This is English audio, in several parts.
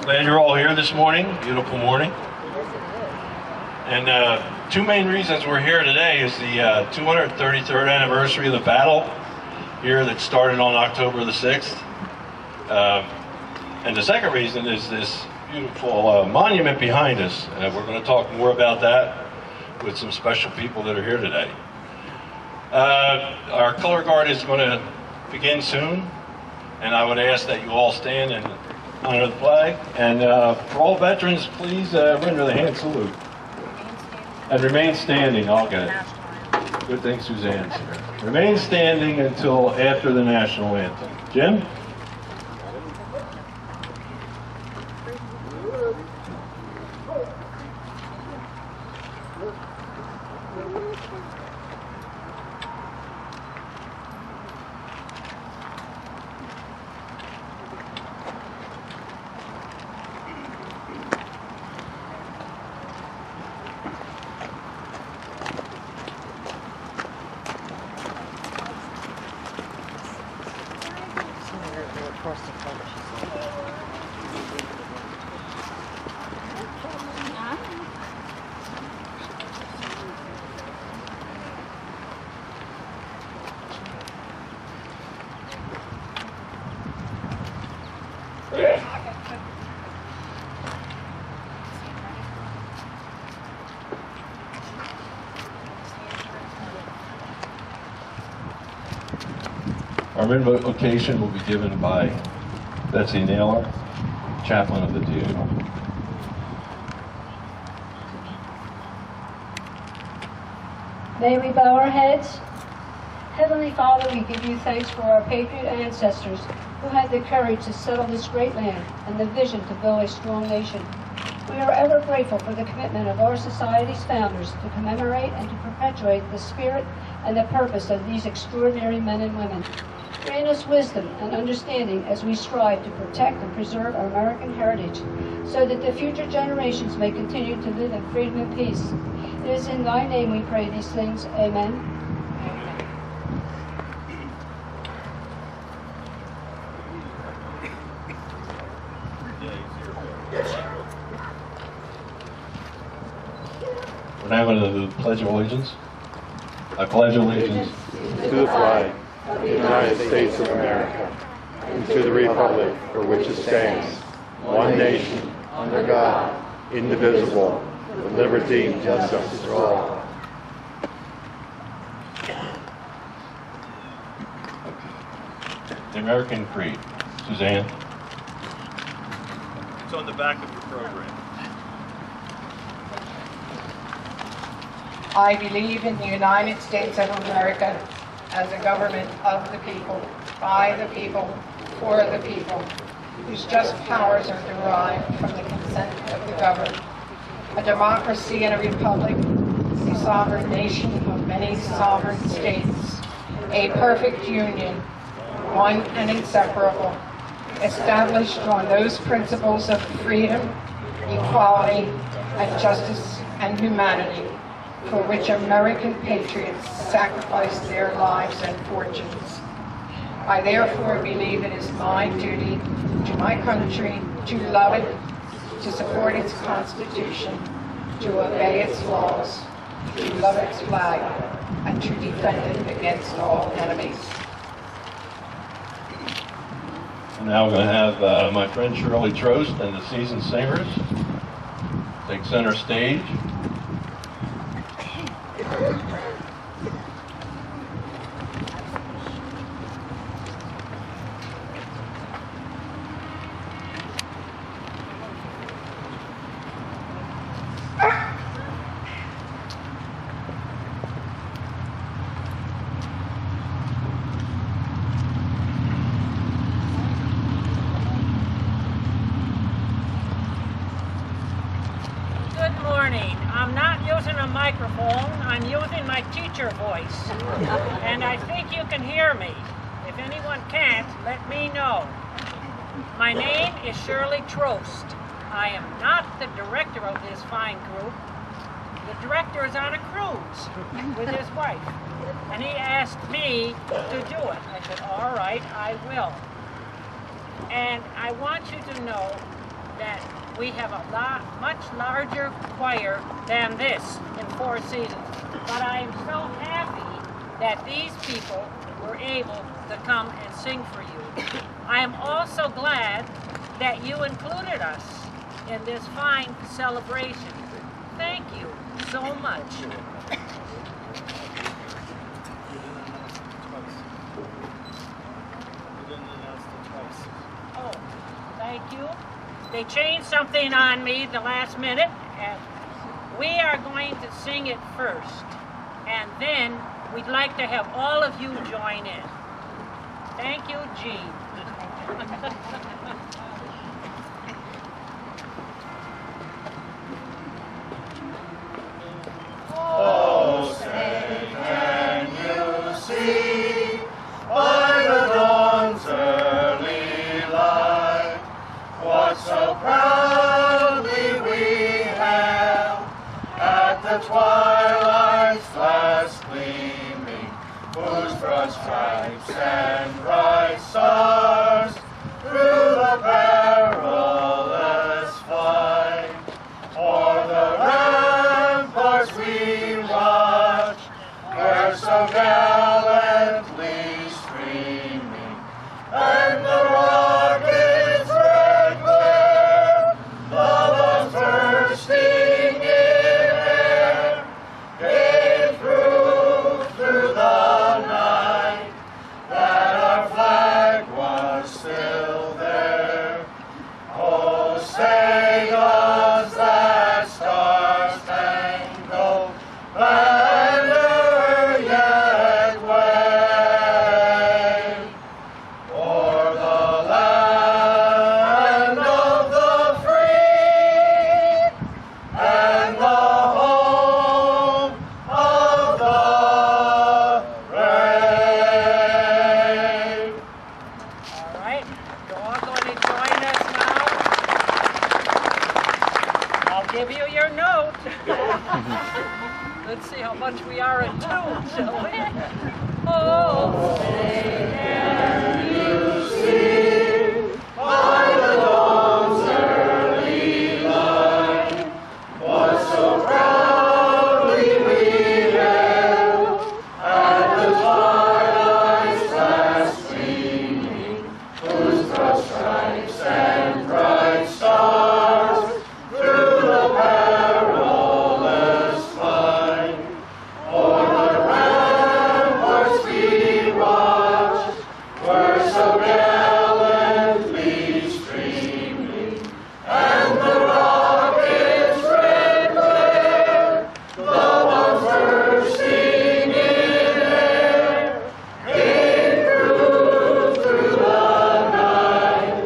Glad you're all here this morning. Beautiful morning. And two main reasons we're here today is the 233rd anniversary of the battle here that started on October the 6th. And the second reason is this beautiful monument behind us. We're going to talk more about that with some special people that are here today. Our color guard is going to begin soon, and I would ask that you all stand and honor the flag. And for all veterans, please render the hand salute. And remain standing. I'll get it. Good thing Suzanne's here. Remain standing until after the national anthem. Jim? Our invocation will be given by Betsy Naylor, chaplain of the DA. May we bow our heads? Heavenly Father, we give you thanks for our patriot ancestors who had the courage to settle this great land and the vision to build a strong nation. We are ever grateful for the commitment of our society's founders to commemorate and to perpetuate the spirit and the purpose of these extraordinary men and women. Grant us wisdom and understanding as we strive to protect and preserve our American heritage so that the future generations may continue to live in freedom and peace. It is in thy name we pray these things. Amen. We're now going to do the Pledge of Allegiance. I pledge allegiance to the flag of the United States of America, and to the republic for which it stands, one nation, under God, indivisible, with liberty and justice for all. The American Creed. Suzanne? It's on the back of your program. I believe in the United States of America as a government of the people, by the people, for the people, whose just powers are derived from the consent of the governed. A democracy and a republic, a sovereign nation of many sovereign states, a perfect union, one and inseparable, established on those principles of freedom, equality, and justice and humanity, for which American patriots sacrificed their lives and fortunes. I therefore believe it is my duty to my country to love it, to support its Constitution, to obey its laws, to love its flag, and to defend it against all enemies. And now we're going to have my friend Shirley Trost and the Seasoned Singers take center stage. Good morning. I'm not using a microphone, I'm using my teacher voice. And I think you can hear me. If anyone can't, let me know. My name is Shirley Trost. I am not the director of this fine group. The director is on a cruise with his wife. And he asked me to do it. I said, all right, I will. And I want you to know that we have a much larger choir than this in Four Seasons. But I am so happy that these people were able to come and sing for you. I am also glad that you included us in this fine celebration. Thank you so much. Oh, thank you. They changed something on me the last minute, and we are going to sing it first, and then we'd like to have all of you join in. Thank you, Jean. Oh, say, can you see by the dawn's early light what so proudly we hailed at the twilight's last gleaming, whose broad stripes and bright stars through the perilous fight o'er the ramparts we watch, were so gallantly streaming, and the rockets' red glare, love bursting in air, gave proof through the night that our flag was still there. Oh, say does that star-spangled banner yet wave o'er the land of the free and the home of the brave? All right, you're all going to join us now. I'll give you your note. Let's see how much we are in tune, shall we? Oh, say can you see By the dawn's early light, what so proudly we hailed at the twilight's last gleaming, whose broad stripes and bright stars through the perilous fight o'er the ramparts we watched, were so gallantly streaming, and the rockets' red glare, the bombs bursting in air, gave proof through the night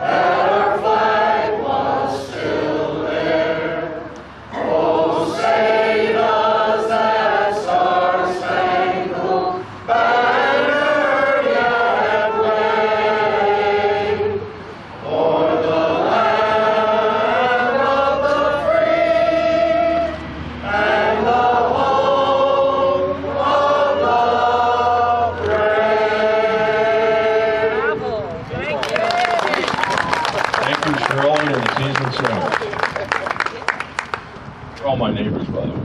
that our flag was still there. Oh, say does that star-spangled banner yet wave o'er the land of the free and the home of the brave? Bravo. Thank you. Thank you, Shirley and the season center. They're all my neighbors, by the way.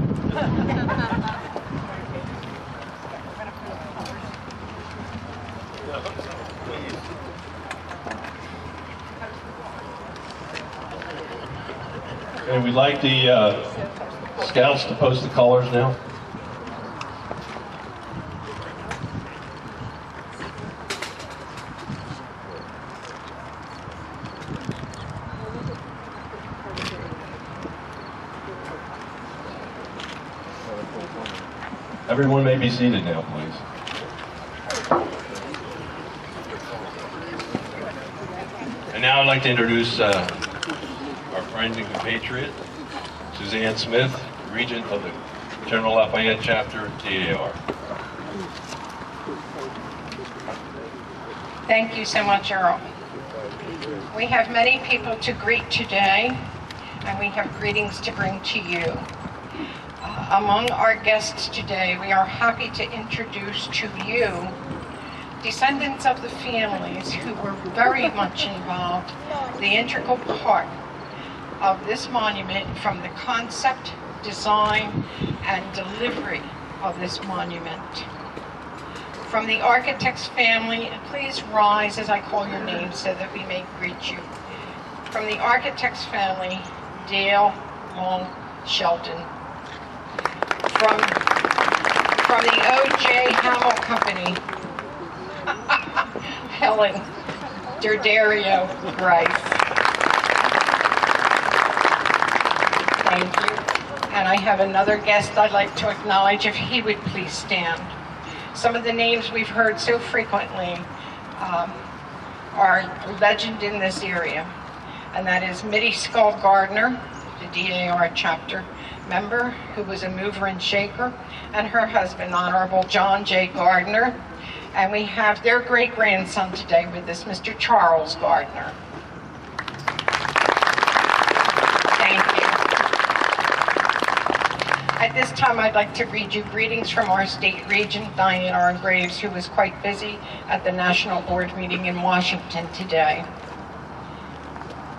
And we'd like the scouts to post the colors now. Everyone may be seated now, please. And now I'd like to introduce our friend and compatriot, Suzanne Smith, Regent of the General Lafayette Chapter, DAR. Thank you so much, Earl. We have many people to greet today, and we have greetings to bring to you. Among our guests today, we are happy to introduce to you descendants of the families who were very much involved, the integral part of this monument, from the concept, design, and delivery of this monument. From the architect's family, please rise as I call your name so that we may greet you. From the architect's family, Dale Long Shelton. From the O.J. Hamel Company, Helen Derdario Grice. Thank you. And I have another guest I'd like to acknowledge, if he would please stand. Some of the names we've heard so frequently are legend in this area, and that is Mitty Skull Gardner, the DAR chapter member, who was a mover and shaker, and her husband, Honorable John J. Gardner. And we have their great-grandson today with us, Mr. Charles Gardner. Thank you. At this time, I'd like to read you greetings from our state regent, Diane R. Graves, who was quite busy at the National Board meeting in Washington today.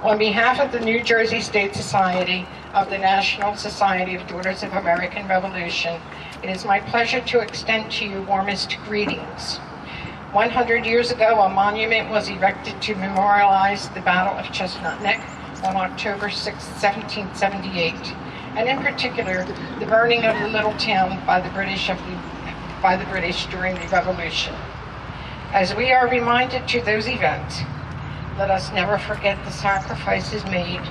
On behalf of the New Jersey State Society of the National Society of Daughters of American Revolution, it is my pleasure to extend to you warmest greetings. 100 years ago, a monument was erected to memorialize the Battle of Chestnut Neck on October 6, 1778, and in particular, the burning of the little town by the British during the Revolution. As we are reminded to those events, let us never forget the sacrifices made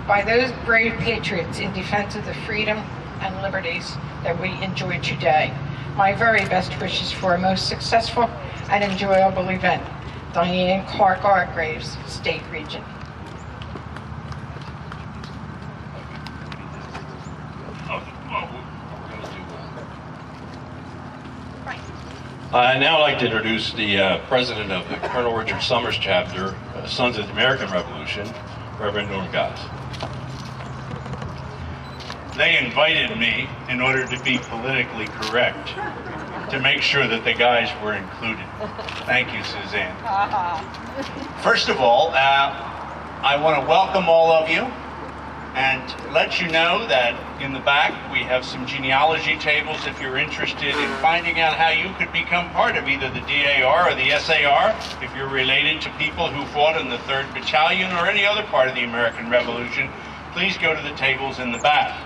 by those brave patriots in defense of the freedom and liberties that we enjoy today. My very best wishes for a most successful and enjoyable event. Diane Clark R. Graves, State Regent. I'd now like to introduce the president of the Colonel Richard Summers chapter, Sons of the American Revolution, Reverend Norm Goss. They invited me in order to be politically correct, to make sure that the guys were included. Thank you, Suzanne. First of all, I want to welcome all of you and let you know that in the back we have some genealogy tables if you're interested in finding out how you could become part of either the DAR or the SAR, if you're related to people who fought in the 3rd Battalion or any other part of the American Revolution. Please go to the tables in the back.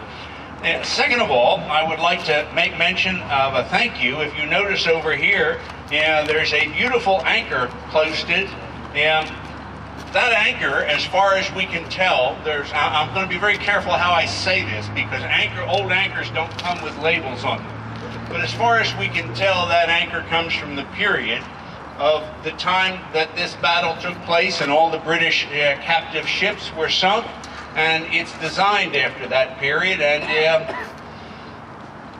Second of all, I would like to make mention of a thank you. If you notice over here, there's a beautiful anchor posted. That anchor, as far as we can tell, I'm going to be very careful how I say this because old anchors don't come with labels on them. But as far as we can tell, that anchor comes from the period of the time that this battle took place and all the British captive ships were sunk. And it's designed after that period, and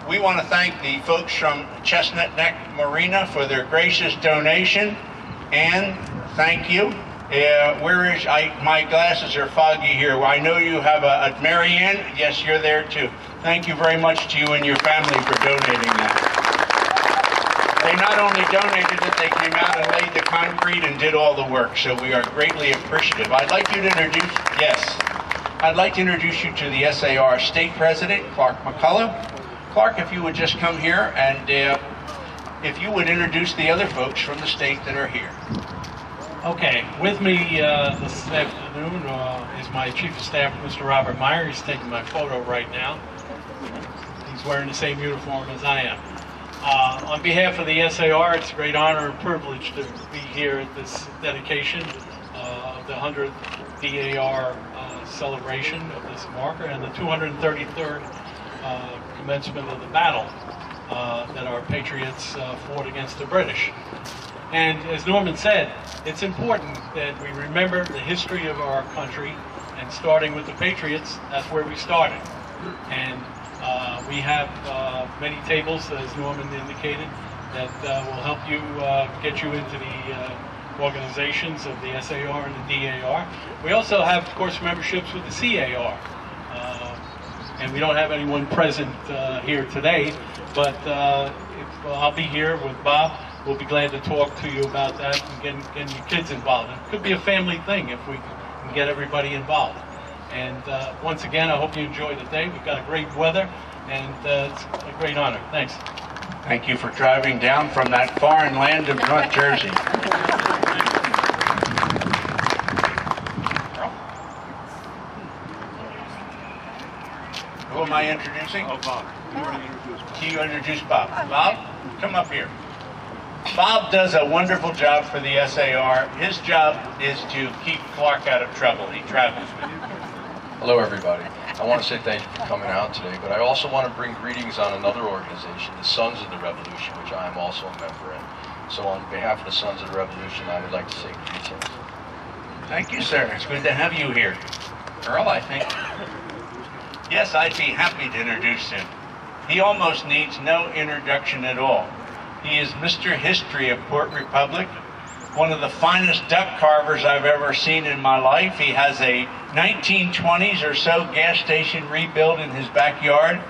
we want to thank the folks from Chestnut Neck Marina for their gracious donation, and thank you. My glasses are foggy here. I know you have a Marianne. Yes, you're there too. Thank you very much to you and your family for donating that. They not only donated it, they came out and laid the concrete and did all the work, so we are greatly appreciative. I'd like you to introduce, I'd like to introduce you to the SAR State President, Clark McCullough. Clark, if you would just come here, and if you would introduce the other folks from the state that are here. Okay, with me this afternoon is my Chief of Staff, Mr. Robert Meyer. He's taking my photo right now. He's wearing the same uniform as I am. On behalf of the SAR, it's a great honor and privilege to be here at this dedication of the 100th DAR celebration of this marker and the 233rd commencement of the battle that our patriots fought against the British. And as Norman said, it's important that we remember the history of our country, and starting with the patriots, that's where we started. And we have many tables, as Norman indicated, that will help you get you into the organizations of the SAR and the DAR. We also have, of course, memberships with the CAR. And we don't have anyone present here today, but I'll be here with Bob. We'll be glad to talk to you about that and getting your kids involved. It could be a family thing if we can get everybody involved. And once again, I hope you enjoy the day. We've got a great weather, and it's a great honor. Thanks. Thank you for driving down from that foreign land of North Jersey. Who am I introducing? Oh, Bob. You introduce Bob. Bob, come up here. Bob does a wonderful job for the SAR. His job is to keep Clark out of trouble. He travels with you. Hello, everybody. I want to say thank you for coming out today, but I also want to bring greetings on another organization, the Sons of the Revolution, which I am also a member in. So on behalf of the Sons of the Revolution, I would like to say greetings. Thank you, sir. It's good to have you here. Earl, I think. Yes, I'd be happy to introduce him. He almost needs no introduction at all. He is Mr. History of Port Republic, one of the finest duck carvers I've ever seen in my life. He has a 1920s or so gas station rebuilt in his backyard,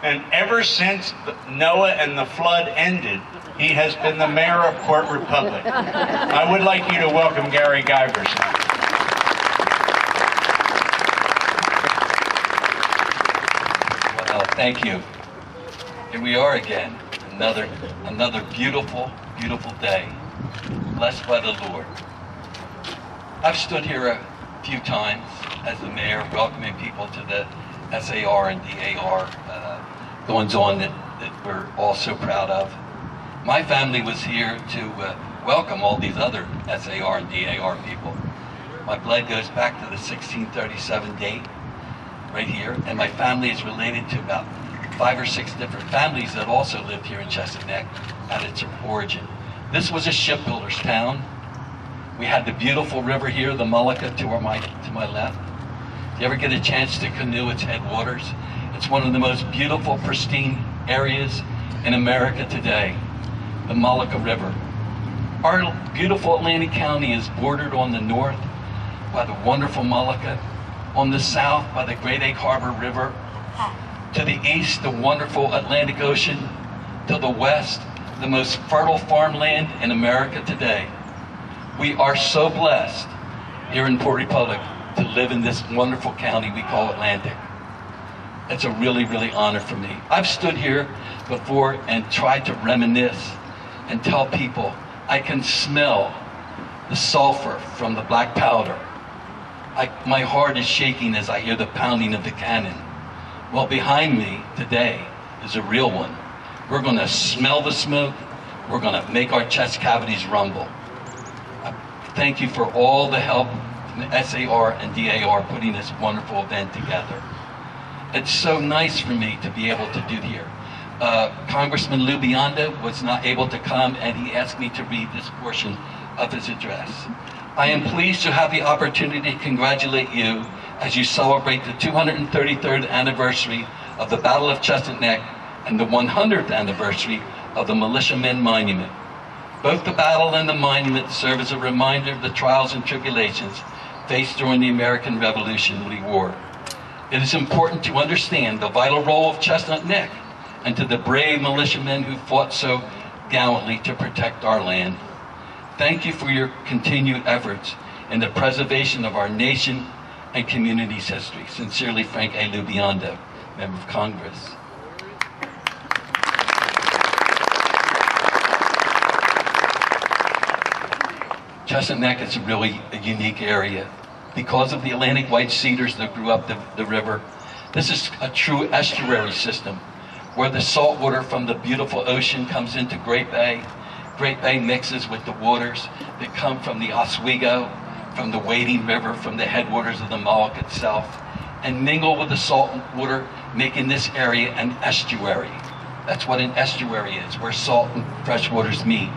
and ever since Noah and the flood ended, he has been the mayor of Port Republic. I would like you to welcome Gary Giverson. Well, thank you. Here we are again, another beautiful, beautiful day, blessed by the Lord. I've stood here a few times as the mayor, welcoming people to the SAR and DAR goings-on that we're all so proud of. My family was here to welcome all these other SAR and DAR people. My blood goes back to the 1637 date, right here, and my family is related to about 5 or 6 different families that also lived here in Chesapeake at its origin. This was a shipbuilder's town. We had the beautiful river here, the Mullica, to my left. If you ever get a chance to canoe its headwaters, it's one of the most beautiful, pristine areas in America today, the Mullica River. Our beautiful Atlantic County is bordered on the north by the wonderful Mullica, on the south by the Great Egg Harbor River, to the east, the wonderful Atlantic Ocean, to the west, the most fertile farmland in America today. We are so blessed here in Port Republic to live in this wonderful county we call Atlantic. It's a really, really honor for me. I've stood here before and tried to reminisce and tell people I can smell the sulfur from the black powder. My heart is shaking as I hear the pounding of the cannon. Well, behind me today is a real one. We're going to smell the smoke. We're going to make our chest cavities rumble. Thank you for all the help from the SAR and DAR putting this wonderful event together. It's so nice for me to be able to do here. Congressman Lou Bionda was not able to come, and he asked me to read this portion of his address. I am pleased to have the opportunity to congratulate you as you celebrate the 233rd anniversary of the Battle of Chesapeake and the 100th anniversary of the Militiaman Monument. Both the battle and the monument serve as a reminder of the trials and tribulations faced during the American Revolutionary War. It is important to understand the vital role of Chestnut Neck and to the brave militiamen who fought so gallantly to protect our land. Thank you for your continued efforts in the preservation of our nation and community's history. Sincerely, Frank A. Lubionda, Member of Congress. Chestnut Neck is really a unique area. Because of the Atlantic white cedars that grew up the river, this is a true estuary system where the salt water from the beautiful ocean comes into Great Bay. Great Bay mixes with the waters that come from the Oswego, from the Wading River, from the headwaters of the Mullica itself, and mingle with the salt water, making this area an estuary. That's what an estuary is, where salt and fresh waters meet.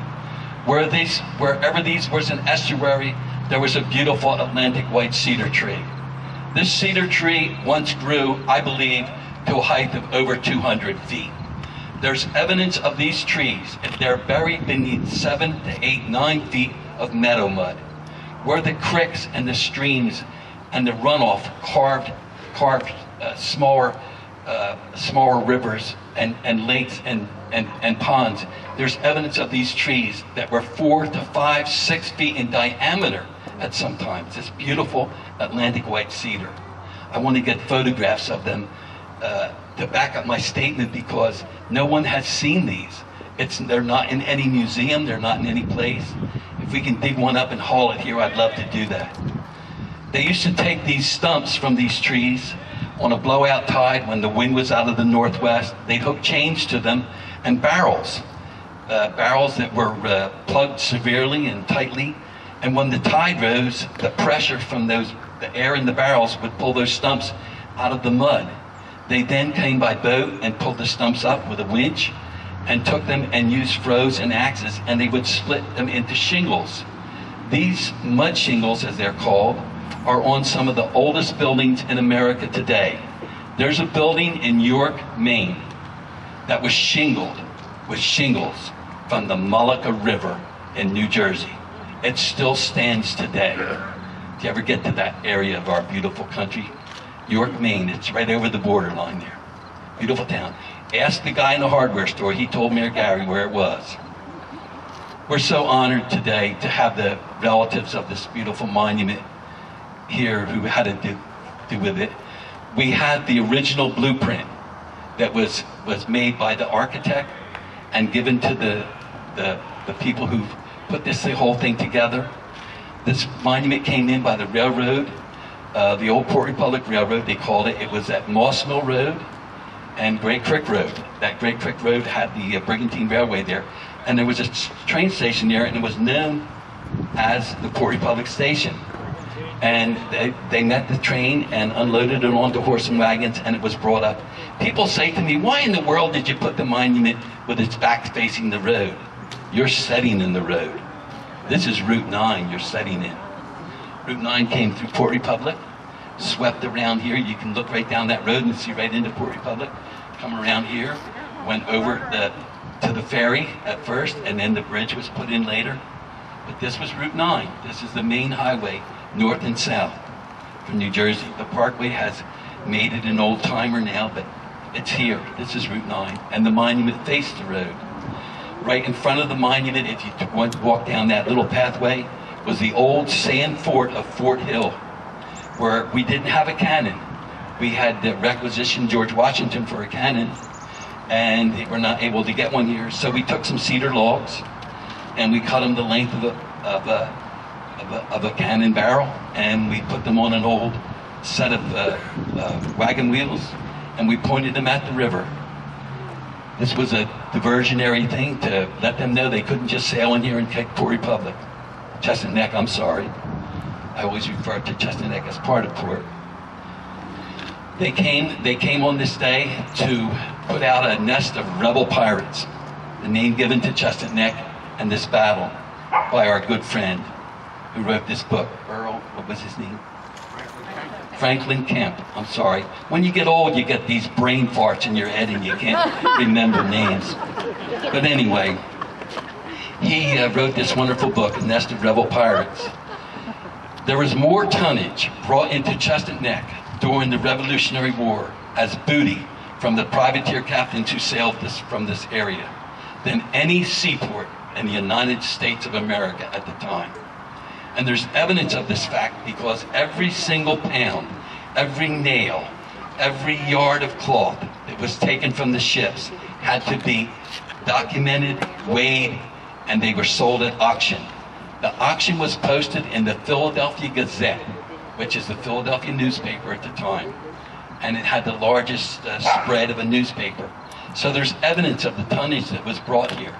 Wherever these was an estuary, there was a beautiful Atlantic white cedar tree. This cedar tree once grew, I believe, to a height of over 200 feet. There's evidence of these trees, and they're buried beneath 7 to 8, 9 feet of meadow mud, where the creeks and the streams and the runoff carved smaller rivers and lakes and ponds. There's evidence of these trees that were 4 to 5, 6 feet in diameter at some times. This beautiful Atlantic white cedar. I want to get photographs of them to back up my statement, because no one has seen these. They're not in any museum, they're not in any place. If we can dig one up and haul it here, I'd love to do that. They used to take these stumps from these trees on a blowout tide when the wind was out of the northwest. They'd hook chains to them and barrels that were plugged severely and tightly. And when the tide rose, the pressure from the air in the barrels would pull those stumps out of the mud. They then came by boat and pulled the stumps up with a winch and took them and used froes and axes, and they would split them into shingles. These mud shingles, as they're called, are on some of the oldest buildings in America today. There's a building in York, Maine, that was shingled with shingles from the Mullica River in New Jersey. It still stands today. If you ever get to that area of our beautiful country, York, Maine, it's right over the borderline there. Beautiful town. Asked the guy in the hardware store, he told Mayor Gary where it was. We're so honored today to have the relatives of this beautiful monument here who had to do with it. We had the original blueprint that was made by the architect and given to the people who put the whole thing together. This monument came in by the railroad, the old Port Republic Railroad, they called it. It was at Moss Mill Road and Great Creek Road. That Great Creek Road had the Brigantine Railway there. And there was a train station there, and it was known as the Port Republic Station. And they met the train and unloaded it onto horse and wagons, and it was brought up. People say to me, why in the world did you put the monument with its back facing the road? You're setting in the road. This is Route 9 you're setting in. Route 9 came through Port Republic, swept around here. You can look right down that road and see right into Port Republic. Come around here, went over to the ferry at first, and then the bridge was put in later. But this was Route 9. This is the main highway, north and south from New Jersey. The Parkway has made it an old timer now, but it's here. This is Route 9, and the monument faced the road. Right in front of the monument, if you walk down that little pathway, was the old sand fort of Fort Hill, where we didn't have a cannon. We had requisitioned George Washington for a cannon, and they were not able to get one here. So we took some cedar logs, and we cut them the length of a cannon barrel, and we put them on an old set of wagon wheels, and we pointed them at the river. This was a diversionary thing to let them know they couldn't just sail in here and take Port Republic. Chesapeake Neck, I'm sorry. I always refer to Chesapeake Neck as part of Port. They came on this day to put out a nest of rebel pirates, the name given to Chesapeake Neck and this battle by our good friend who wrote this book, Earl, what was his name? Franklin Kemp, I'm sorry. When you get old, you get these brain farts in your head and you can't remember names. But anyway, he wrote this wonderful book, A Nest of Rebel Pirates. There was more tonnage brought into Chesapeake Neck during the Revolutionary War as booty from the privateer captains who sailed from this area than any seaport in the United States of America at the time. And there's evidence of this fact because every single pound, every nail, every yard of cloth that was taken from the ships had to be documented, weighed, and they were sold at auction. The auction was posted in the Philadelphia Gazette, which is the Philadelphia newspaper at the time, and it had the largest spread of a newspaper. So there's evidence of the tonnage that was brought here.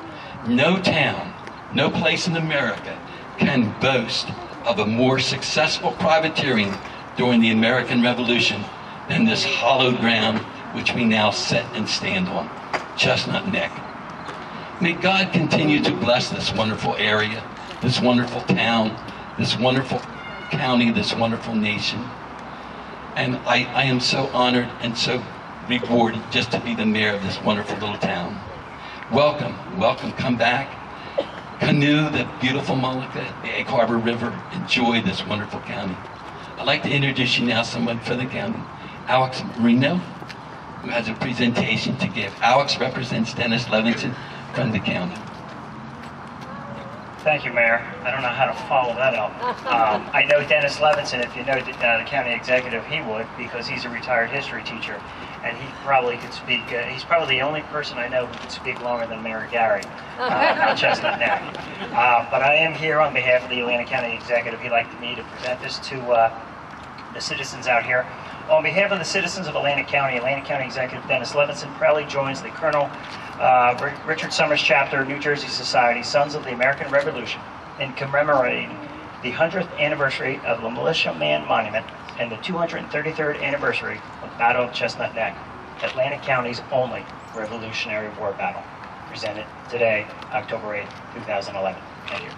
No town, no place in America can boast of a more successful privateering during the American Revolution than this hallowed ground which we now sit and stand on, Chestnut Neck. May God continue to bless this wonderful area, this wonderful town, this wonderful county, this wonderful nation. And I am so honored and so rewarded just to be the mayor of this wonderful little town. Welcome, welcome, come back. Canoe the beautiful Mullica, the Egg Harbor River. Enjoy this wonderful county. I'd like to introduce you now someone for the county, Alex Marino, who has a presentation to give. Alex represents Dennis Levinson from the county. Thank you, Mayor. I don't know how to follow that up. I know Dennis Levinson. If you know the county executive, he would, because he's a retired history teacher, and he probably could speak. He's probably the only person I know who could speak longer than Mayor Gary on Chestnut Neck. But I am here on behalf of the Atlantic County executive. He'd like me to present this to the citizens out here. On behalf of the citizens of Atlantic County Executive Dennis Levinson proudly joins the Colonel Richard Summers chapter, New Jersey Society, Sons of the American Revolution, in commemorating the 100th anniversary of the Militiaman Monument and the 233rd anniversary of the Battle of Chestnut Neck, Atlantic County's only Revolutionary War battle. Presented today, October 8, 2011. Thank you.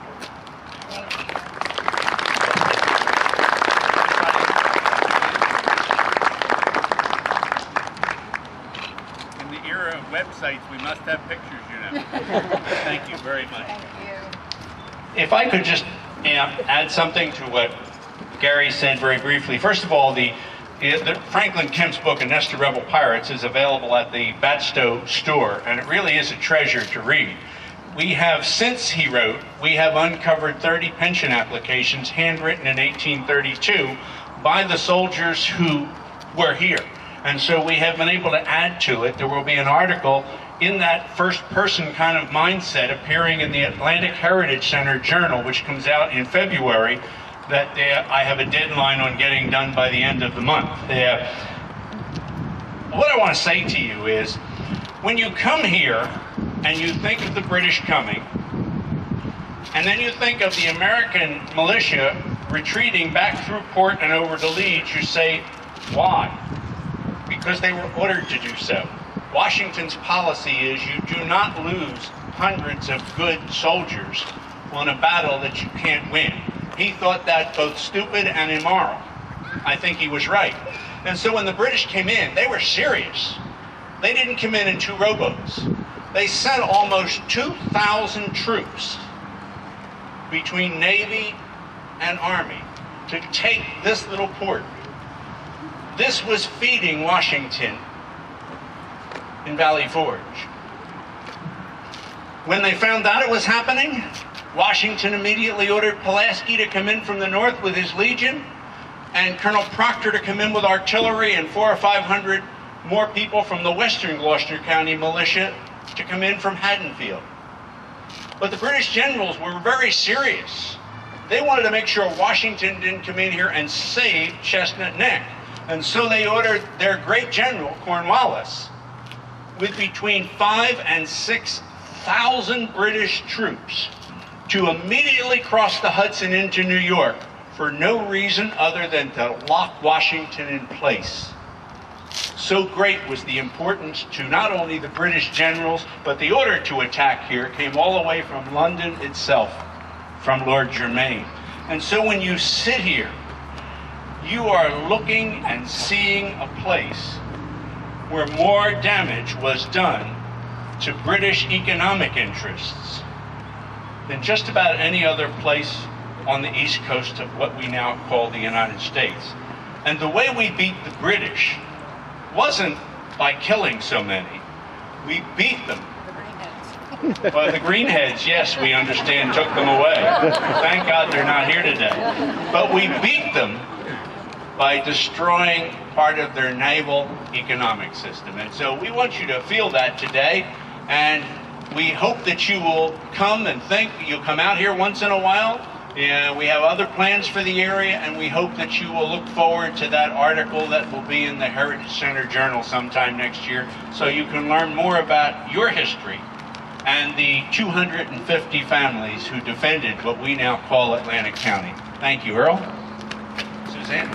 Websites, we must have pictures, you know. Thank you very much. Thank you. If I could just add something to what Gary said very briefly. First of all, the Franklin Kemp's book, A Nest of Rebel Pirates, is available at the Batstow store, and it really is a treasure to read. We have, since he wrote, we have uncovered 30 pension applications handwritten in 1832 by the soldiers who were here. And so we have been able to add to it. There will be an article in that first-person kind of mindset appearing in the Atlantic Heritage Center Journal, which comes out in February, that I have a deadline on getting done by the end of the month. What I want to say to you is, when you come here and you think of the British coming, and then you think of the American militia retreating back through port and over to Leeds, you say, why? Because they were ordered to do so. Washington's policy is you do not lose hundreds of good soldiers on a battle that you can't win. He thought that both stupid and immoral. I think he was right. And so when the British came in, they were serious. They didn't come in 2 rowboats. They sent almost 2,000 troops between Navy and Army to take this little port. This was feeding Washington in Valley Forge. When they found out it was happening, Washington immediately ordered Pulaski to come in from the north with his legion, and Colonel Proctor to come in with artillery, and 400 or 500 more people from the western Gloucester County militia to come in from Haddonfield. But the British generals were very serious. They wanted to make sure Washington didn't come in here and save Chestnut Neck. And so they ordered their great general, Cornwallis, with between 5,000 and 6,000 British troops to immediately cross the Hudson into New York for no reason other than to lock Washington in place. So great was the importance to not only the British generals, but the order to attack here came all the way from London itself, from Lord Germain. And so when you sit here, you are looking and seeing a place where more damage was done to British economic interests than just about any other place on the east coast of what we now call the United States. And the way we beat the British wasn't by killing so many. We beat them. Well, the greenheads, yes, we understand, took them away. Thank God they're not here today. But we beat them by destroying part of their naval economic system. And so we want you to feel that today, and we hope that you will come and think. You'll come out here once in a while. We have other plans for the area, and we hope that you will look forward to that article that will be in the Heritage Center Journal sometime next year, so you can learn more about your history and the 250 families who defended what we now call Atlantic County. Thank you, Earl. Suzanne.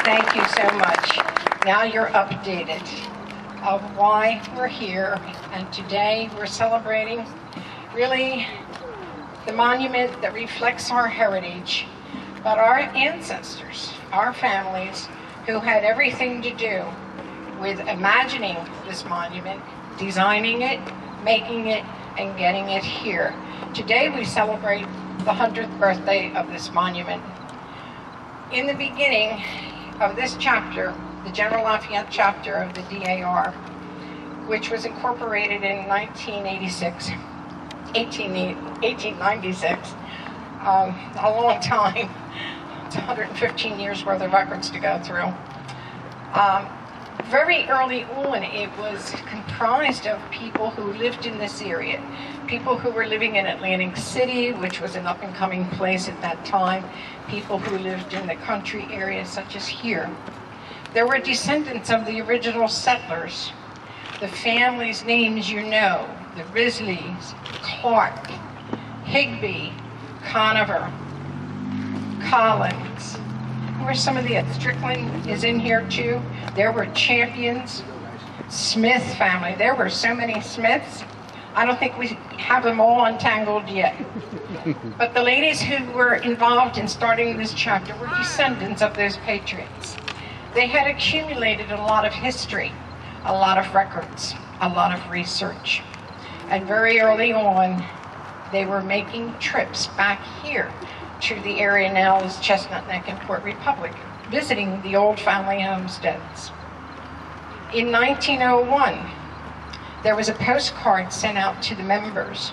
Thank you so much. Now you're updated of why we're here, and today we're celebrating really the monument that reflects our heritage, but our ancestors, our families, who had everything to do with imagining this monument, designing it, making it, and getting it here. Today we celebrate the 100th birthday of this monument. In the beginning of this chapter, the General Lafayette chapter of the DAR, which was incorporated in 1896, a long time. It's 115 years worth of records to go through. Very early on, it was comprised of people who lived in this area, people who were living in Atlantic City, which was an up-and-coming place at that time, people who lived in the country areas such as here. There were descendants of the original settlers. The families' names you know, the Risleys, Clark, Higby, Conover, Collins. Who are some of the, Strickland is in here too. There were Champions, Smith family. There were so many Smiths. I don't think we have them all untangled yet. But the ladies who were involved in starting this chapter were descendants of those patriots. They had accumulated a lot of history, a lot of records, a lot of research. And very early on, they were making trips back here to the area now is Chestnut Neck and Port Republic, visiting the old family homesteads. In 1901, there was a postcard sent out to the members,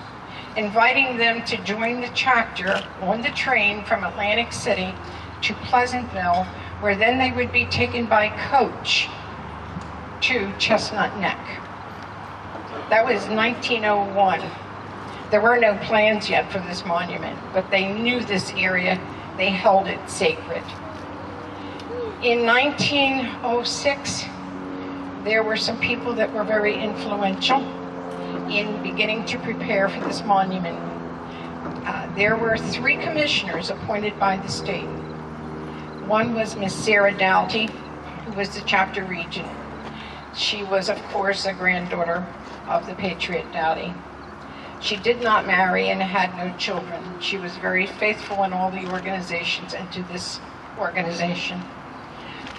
inviting them to join the chapter on the train from Atlantic City to Pleasantville, where then they would be taken by coach to Chestnut Neck. That was 1901. There were no plans yet for this monument, but they knew this area. They held it sacred. In 1906, there were some people that were very influential in beginning to prepare for this monument. There were 3 commissioners appointed by the state. One was Miss Sarah Doughty, who was the chapter regent. She was, of course, a granddaughter of the Patriot Doughty. She did not marry and had no children. She was very faithful in all the organizations and to this organization.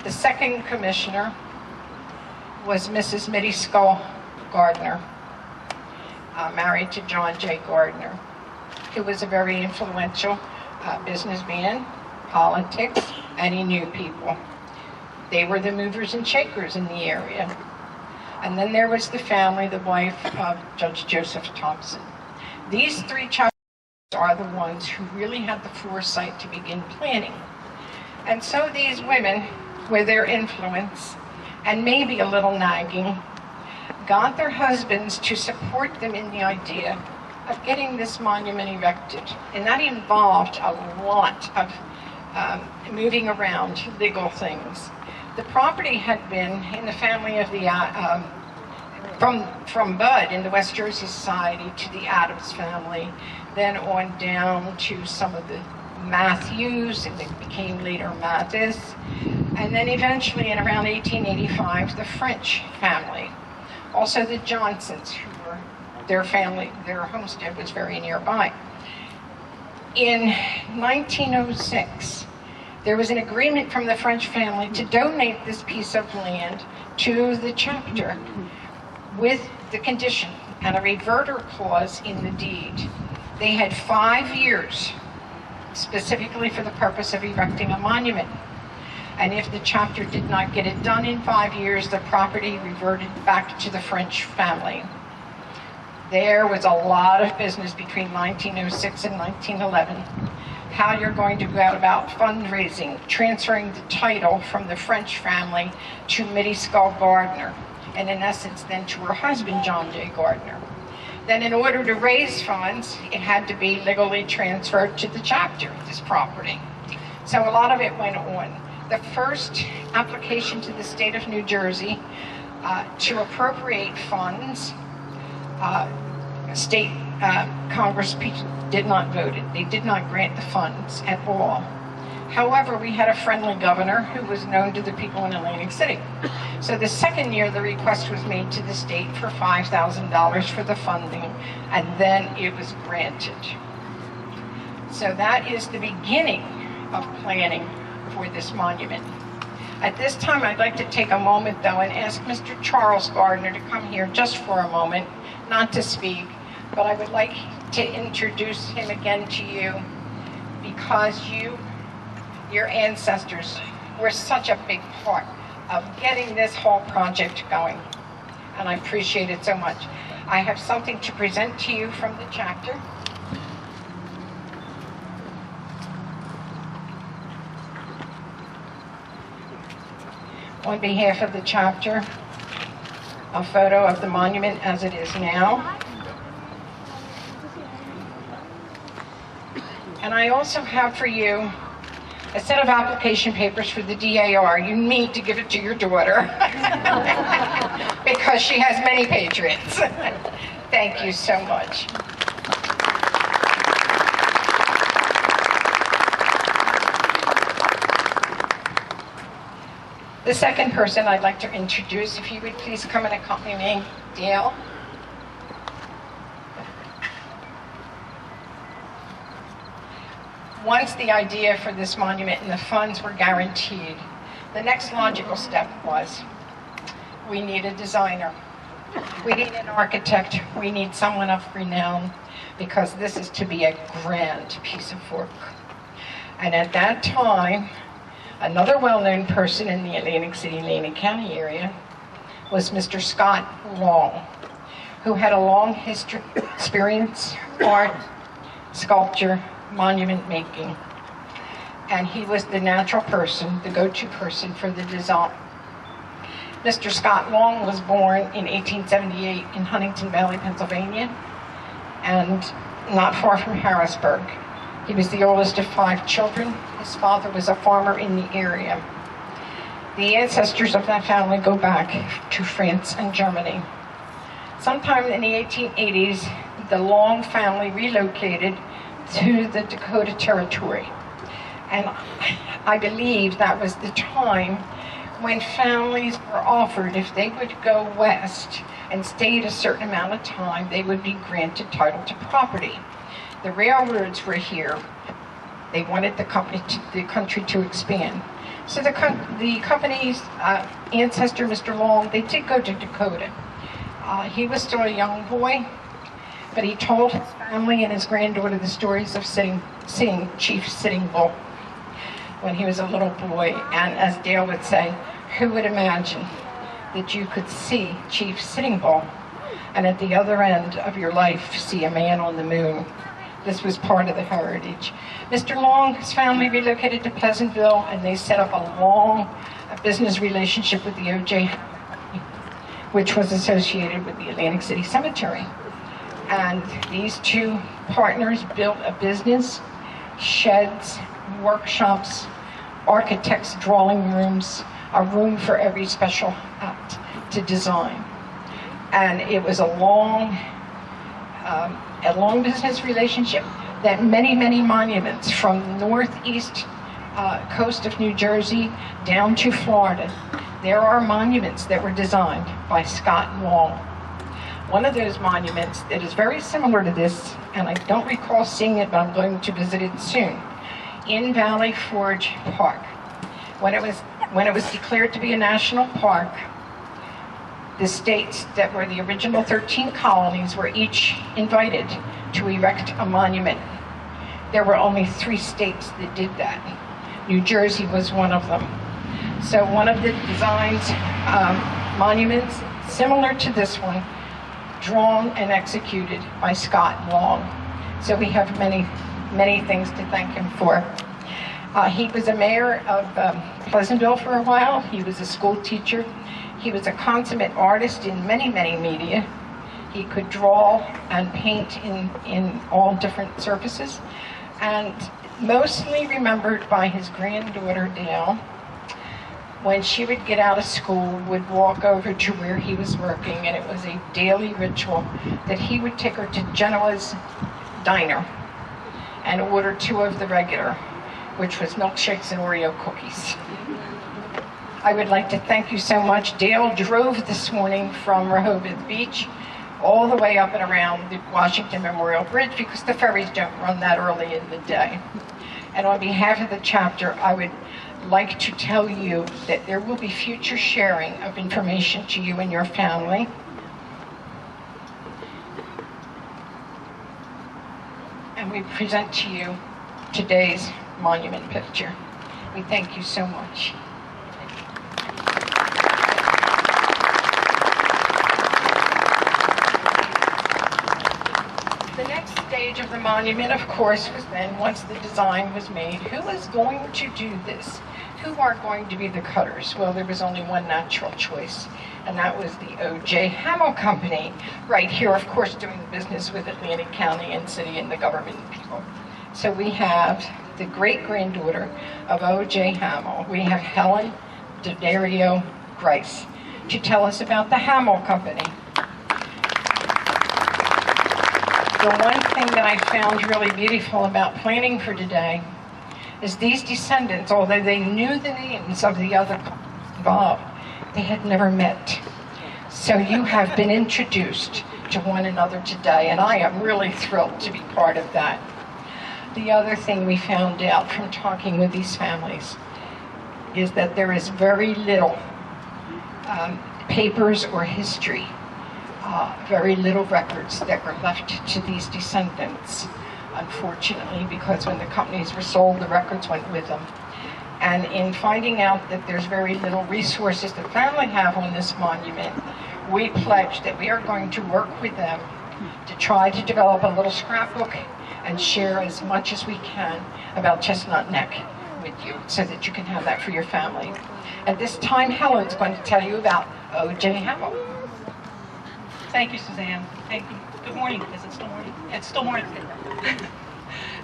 The second commissioner was Mrs. Mittie Skull Gardner, married to John J. Gardner, who was a very influential businessman, politics, and he knew people. They were the movers and shakers in the area. And then there was the family, the wife of Judge Joseph Thompson. These 3 chapters are the ones who really had the foresight to begin planning. And so these women, with their influence, and maybe a little nagging, got their husbands to support them in the idea of getting this monument erected. And that involved a lot of moving around legal things. The property had been in the family of the, from Bud in the West Jersey Society to the Adams family, then on down to some of the Matthews, and it became later Mathis, and then eventually in around 1885, the French family. Also the Johnsons, who were, their family, their homestead was very nearby. In 1906, there was an agreement from the French family to donate this piece of land to the chapter with the condition and a reverter clause in the deed. They had 5 years specifically for the purpose of erecting a monument. And if the chapter did not get it done in 5 years, the property reverted back to the French family. There was a lot of business between 1906 and 1911. How you're going to go about fundraising, transferring the title from the French family to Mittie Skull Gardner, and in essence then to her husband, John J. Gardner. Then in order to raise funds, it had to be legally transferred to the chapter, this property. So a lot of it went on. The first application to the state of New Jersey to appropriate funds, state Congress did not vote it. They did not grant the funds at all. However, we had a friendly governor who was known to the people in Atlantic City. So the second year, the request was made to the state for $5,000 for the funding, and then it was granted. So that is the beginning of planning for this monument. At this time, I'd like to take a moment, though, and ask Mr. Charles Gardner to come here just for a moment, not to speak, but I would like to introduce him again to you because your ancestors were such a big part of getting this whole project going. and I appreciate it so much. I have something to present to you from the chapter. On behalf of the chapter, a photo of the monument as it is now. And I also have for you a set of application papers for the DAR. You need to give it to your daughter because she has many patriots. Thank you so much. The second person I'd like to introduce, if you would please come and accompany me, Dale. Once the idea for this monument and the funds were guaranteed, the next logical step was, we need a designer. We need an architect. We need someone of renown, because this is to be a grand piece of work. And at that time, another well-known person in the Atlantic City, Atlantic County area was Mr. Scott Long, who had a long history, experience, art, sculpture, monument making. And he was the natural person, the go-to person for the design. Mr. Scott Long was born in 1878 in Huntington Valley, Pennsylvania, and not far from Harrisburg. He was the oldest of 5 children. His father was a farmer in the area. The ancestors of that family go back to France and Germany. Sometime in the 1880s, the Long family relocated to the Dakota Territory. And I believe that was the time when families were offered, if they would go west and stay a certain amount of time, they would be granted title to property. The railroads were here. They wanted the country to expand. So the company's ancestor, Mr. Long, they did go to Dakota. He was still a young boy, but he told his family and his granddaughter the stories of seeing Chief Sitting Bull when he was a little boy. And as Dale would say, who would imagine that you could see Chief Sitting Bull and at the other end of your life see a man on the moon? This was part of the heritage. Mr. Long's family relocated to Pleasantville, and they set up a long business relationship with the O.J., which was associated with the Atlantic City Cemetery. And these two partners built a business, sheds, workshops, architects' drawing rooms, a room for every special act to design. And it was a long business relationship that many monuments from the northeast coast of New Jersey down to Florida, there are monuments that were designed by Scott Long. One of those monuments that is very similar to this, and I don't recall seeing it, but I'm going to visit it soon, in Valley Forge Park. When it was declared to be a national park, the states that were the original 13 colonies were each invited to erect a monument. There were only 3 states that did that. New Jersey was one of them. So one of the designs, monuments similar to this one, drawn and executed by Scott Long. So we have many things to thank him for. He was a mayor of Pleasantville for a while. He was a school teacher. He was a consummate artist in many media. He could draw and paint in all different surfaces, and mostly remembered by his granddaughter Dale. When she would get out of school, would walk over to where he was working, and it was a daily ritual that he would take her to Genoa's Diner and order 2 of the regular, which was milkshakes and Oreo cookies. I would like to thank you so much. Dale drove this morning from Rehoboth Beach all the way up and around the Washington Memorial Bridge because the ferries don't run that early in the day. And on behalf of the chapter, I would like to tell you that there will be future sharing of information to you and your family. And we present to you today's monument picture. We thank you so much. stage of the monument, of course, was then, once the design was made, who is going to do this? Who are going to be the cutters? Well, there was only one natural choice, and that was the O.J. Hamel Company, right here, of course, doing business with Atlantic County and city and the government people. So we have the great-granddaughter of O.J. Hamel. We have Helen D'Addario Grice to tell us about the Hamel Company. The one thing that I found really beautiful about planning for today is these descendants, although they knew the names of the other involved, they had never met. So you have been introduced to one another today, and I am really thrilled to be part of that. The other thing we found out from talking with these families is that there is very little papers or history, very little records that were left to these descendants, unfortunately, because when the companies were sold, the records went with them. And in finding out that there's very little resources the family have on this monument, we pledged that we are going to work with them to try to develop a little scrapbook and share as much as we can about Chestnut Neck with you, so that you can have that for your family. At this time, Helen's going to tell you about O.J. Hamel. Thank you, Suzanne. Thank you. Good morning. Is it still morning? It's still morning.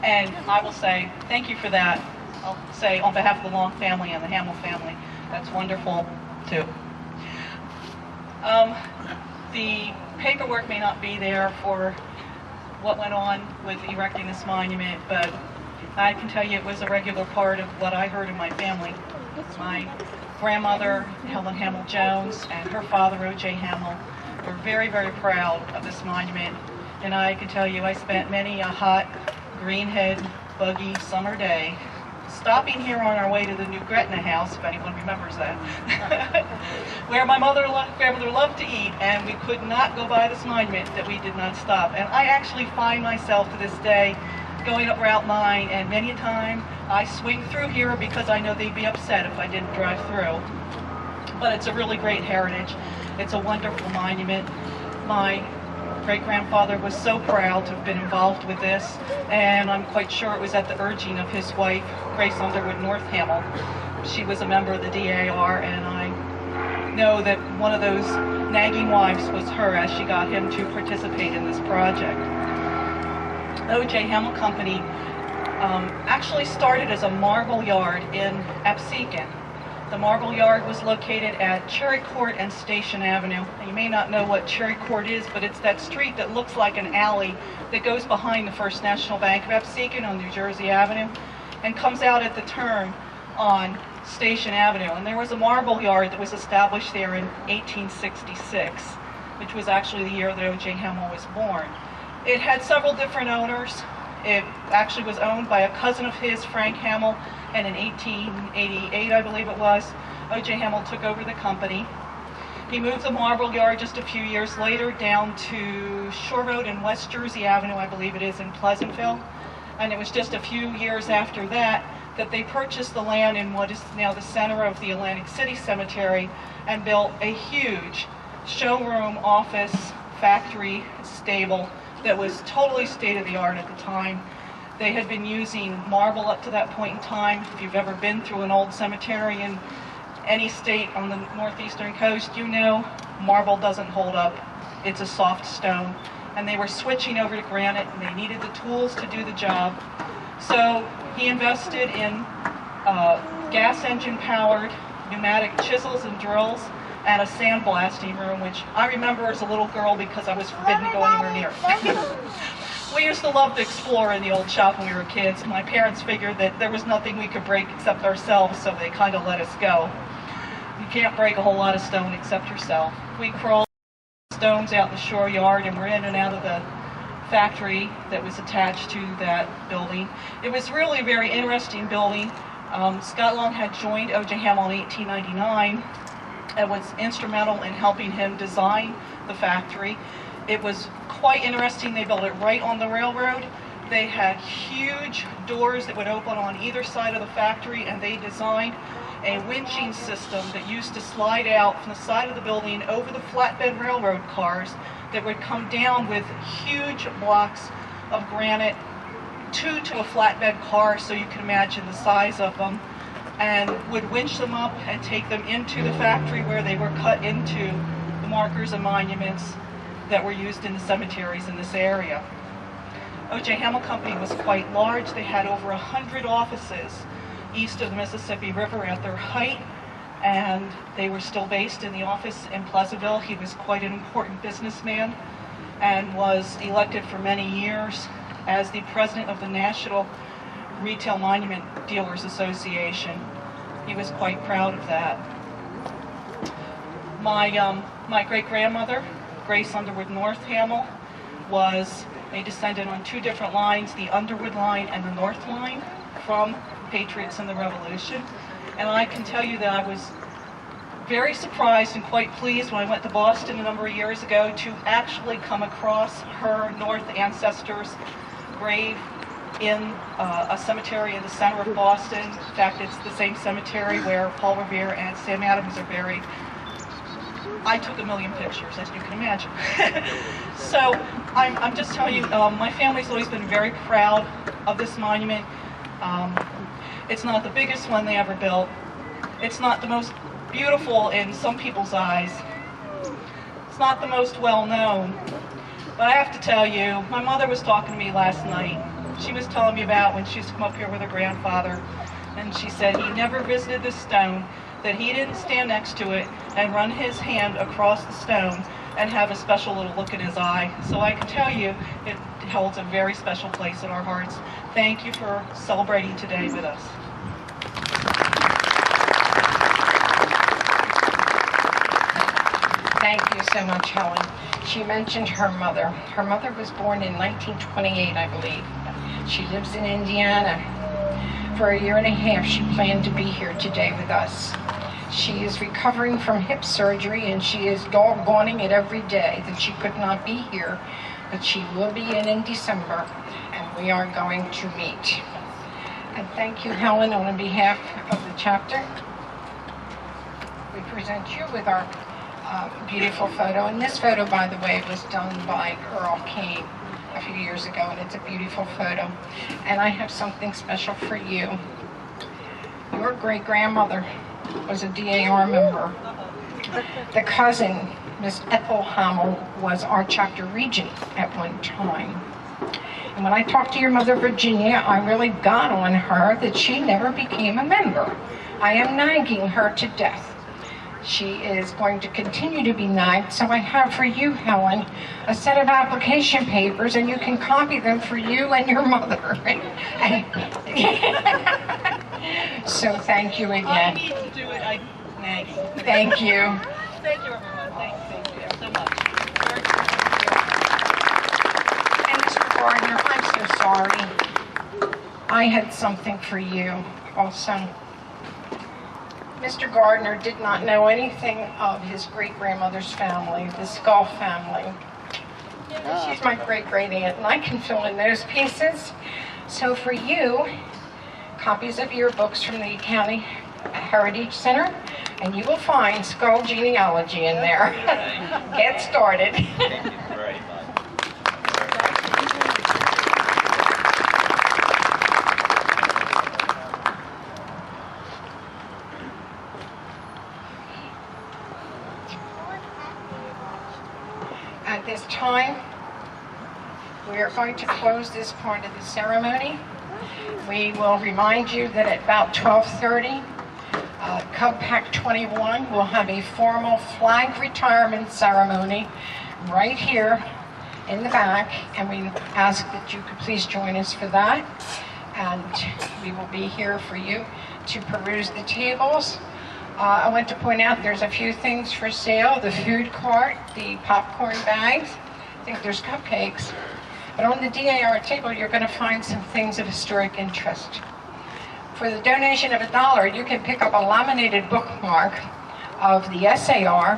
And I will say thank you for that. I'll say on behalf of the Long family and the Hamel family, that's wonderful too. The paperwork may not be there for what went on with erecting this monument, but I can tell you it was a regular part of what I heard in my family. My grandmother, Helen Hamel Jones, and her father, O.J. Hamel, were very, very proud of this monument. And I can tell you I spent many a hot greenhead buggy summer day stopping here on our way to the new Gretna house, if anyone remembers that, where my grandmother loved to eat, and we could not go by this monument that we did not stop. And I actually find myself to this day going up Route 9, and many a time I swing through here because I know they'd be upset if I didn't drive through. But it's a really great heritage. It's a wonderful monument. My great-grandfather was so proud to have been involved with this, and I'm quite sure it was at the urging of his wife, Grace Underwood North Hamel. She was a member of the DAR, and I know that one of those nagging wives was her as she got him to participate in this project. O.J. Hamel Company actually started as a marble yard in Absecon. The marble yard was located at Cherry Court and Station Avenue. Now, you may not know what Cherry Court is, but it's that street that looks like an alley that goes behind the First National Bank of Absecon on New Jersey Avenue and comes out at the turn on Station Avenue. And there was a marble yard that was established there in 1866, which was actually the year that O.J. Hamel was born. It had several different owners. It actually was owned by a cousin of his, Frank Hamel, and in 1888, I believe it was, O.J. Hamel took over the company. He moved the marble yard just a few years later down to Shore Road and West Jersey Avenue, I believe it is, in Pleasantville. And it was just a few years after that that they purchased the land in what is now the center of the Atlantic City Cemetery and built a huge showroom, office, factory, stable that was totally state-of-the-art at the time. They had been using marble up to that point in time. If you've ever been through an old cemetery in any state on the northeastern coast, you know marble doesn't hold up. It's a soft stone. And they were switching over to granite, and they needed the tools to do the job. So he invested in gas engine-powered pneumatic chisels and drills and a sandblasting room, which I remember as a little girl because I was forbidden to go anywhere near it. We used to love to explore in the old shop when we were kids. My parents figured that there was nothing we could break except ourselves, so they kind of let us go. You can't break a whole lot of stone except yourself. We crawled stones out in the shore yard, and we're in and out of the factory that was attached to that building. It was really a very interesting building. Scott Long had joined O.J. Hamel in 1899 and was instrumental in helping him design the factory. It was quite interesting. They built it right on the railroad. They had huge doors that would open on either side of the factory, and they designed a winching system that used to slide out from the side of the building over the flatbed railroad cars that would come down with huge blocks of granite, 2 to a flatbed car, so you can imagine the size of them, and would winch them up and take them into the factory where they were cut into the markers and monuments that were used in the cemeteries in this area. O.J. Hamel Company was quite large. They had over 100 offices east of the Mississippi River at their height, and they were still based in the office in Pleasantville. He was quite an important businessman and was elected for many years as the president of the National Retail Monument Dealers Association. He was quite proud of that. My great-grandmother, Grace Underwood North Hamel, was a descendant on 2 different lines, the Underwood line and the North line, from Patriots in the Revolution. And I can tell you that I was very surprised and quite pleased when I went to Boston a number of years ago to actually come across her North ancestor's grave in a cemetery in the center of Boston. In fact, it's the same cemetery where Paul Revere and Sam Adams are buried. I took a million pictures, as you can imagine. So I'm just telling you, my family's always been very proud of this monument. It's not the biggest one they ever built. It's not the most beautiful in some people's eyes. It's not the most well known. But I have to tell you, my mother was talking to me last night. She was telling me about when she used to come up here with her grandfather, and she said he never visited this stone, that he didn't stand next to it and run his hand across the stone and have a special little look in his eye. So I can tell you, it holds a very special place in our hearts. Thank you for celebrating today with us. Thank you so much, Helen. She mentioned her mother. Her mother was born in 1928, I believe. She lives in Indiana. For a year and a half, she planned to be here today with us. She is recovering from hip surgery, and she is doggoning it every day that she could not be here, but she will be in December, and we are going to meet. And thank you, Helen, on behalf of the chapter. We present you with our beautiful photo. And this photo, by the way, was done by Earl Kane a few years ago, and it's a beautiful photo. And I have something special for you. Your great-grandmother was a DAR member. The cousin, Miss Ethel Hamel, was our chapter regent at one time. And when I talked to your mother, Virginia, I really got on her that she never became a member. I am nagging her to death. She is going to continue to be nagged, so I have for you, Helen, a set of application papers, and you can copy them for you and your mother. So thank you again. I need to do it. I'm nagging. Thank you. Thank you, everyone. Thank you so much. And Mr. Gardner, I'm so sorry. I had something for you also. Mr. Gardner did not know anything of his great-grandmother's family, the Skull family. She's my great-great-aunt, and I can fill in those pieces. So for you, copies of yearbooks from the County Heritage Center, and you will find Skull genealogy in there. Get started. Thank you very much. At this time, we are going to close this part of the ceremony. We will remind you that at about 12:30, Cub Pack 21 will have a formal flag retirement ceremony right here in the back, and we ask that you could please join us for that. And we will be here for you to peruse the tables. I want to point out there's a few things for sale: the food cart, the popcorn bags. I think there's cupcakes. But on the DAR table, you're going to find some things of historic interest. For the donation of $1, you can pick up a laminated bookmark of the SAR,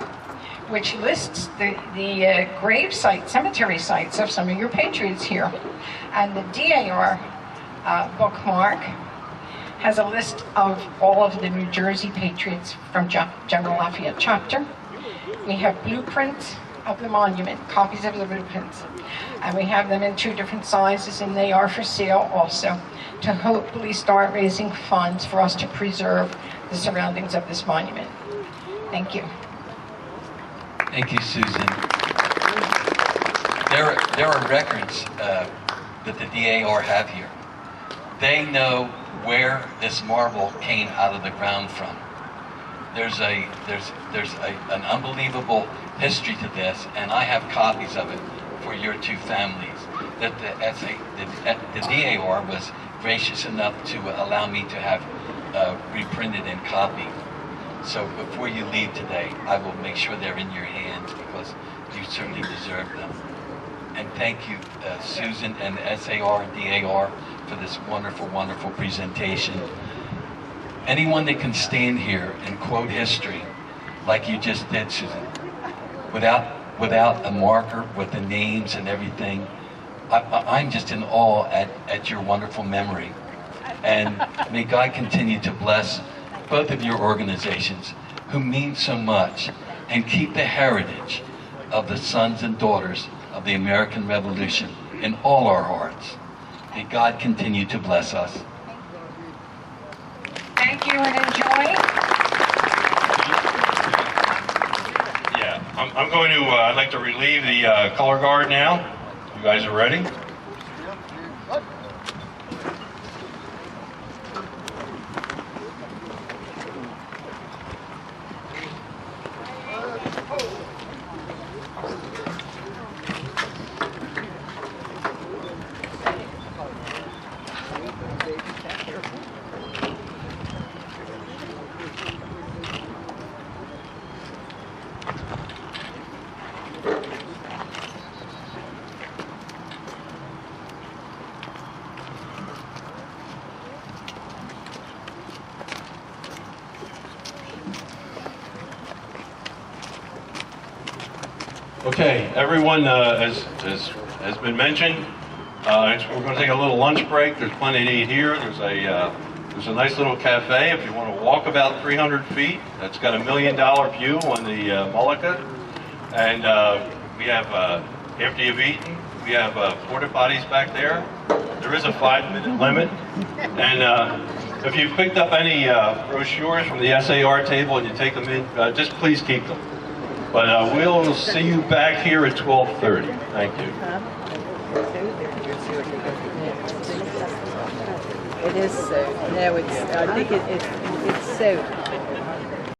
which lists the grave sites, cemetery sites of some of your patriots here. And the DAR bookmark has a list of all of the New Jersey patriots from General Lafayette chapter. We have blueprints of the monument, copies of the blueprints. And we have them in 2 different sizes, and they are for sale also, to hopefully start raising funds for us to preserve the surroundings of this monument. Thank you. Thank you, Susan. There are records that the DAR have here. They know where this marble came out of the ground from. There's an unbelievable history to this, and I have copies of it for your 2 families. That the DAR was gracious enough to allow me to have reprinted and copied. So before you leave today, I will make sure they're in your hands because you certainly deserve them. And thank you, Susan and SAR and DAR for this wonderful, wonderful presentation. Anyone that can stand here and quote history like you just did, Susan, without a marker with the names and everything, I'm just in awe at your wonderful memory. And may God continue to bless both of your organizations who mean so much and keep the heritage of the sons and daughters of the American Revolution in all our hearts. May God continue to bless us. Thank you and enjoy. Yeah, I'm going to, I'd like to relieve the color guard now. You guys are ready? Okay, everyone, as been mentioned, we're going to take a little lunch break. There's plenty to eat here. There's a nice little cafe if you want to walk about 300 feet. That's got $1 million view on the Mullica. And we have, after you've eaten, we have porta potties back there. There is a 5-minute limit. And if you've picked up any brochures from the SAR table and you take them in, just please keep them. But we'll see you back here at 12:30. Thank you. It is so. No, I think it's so.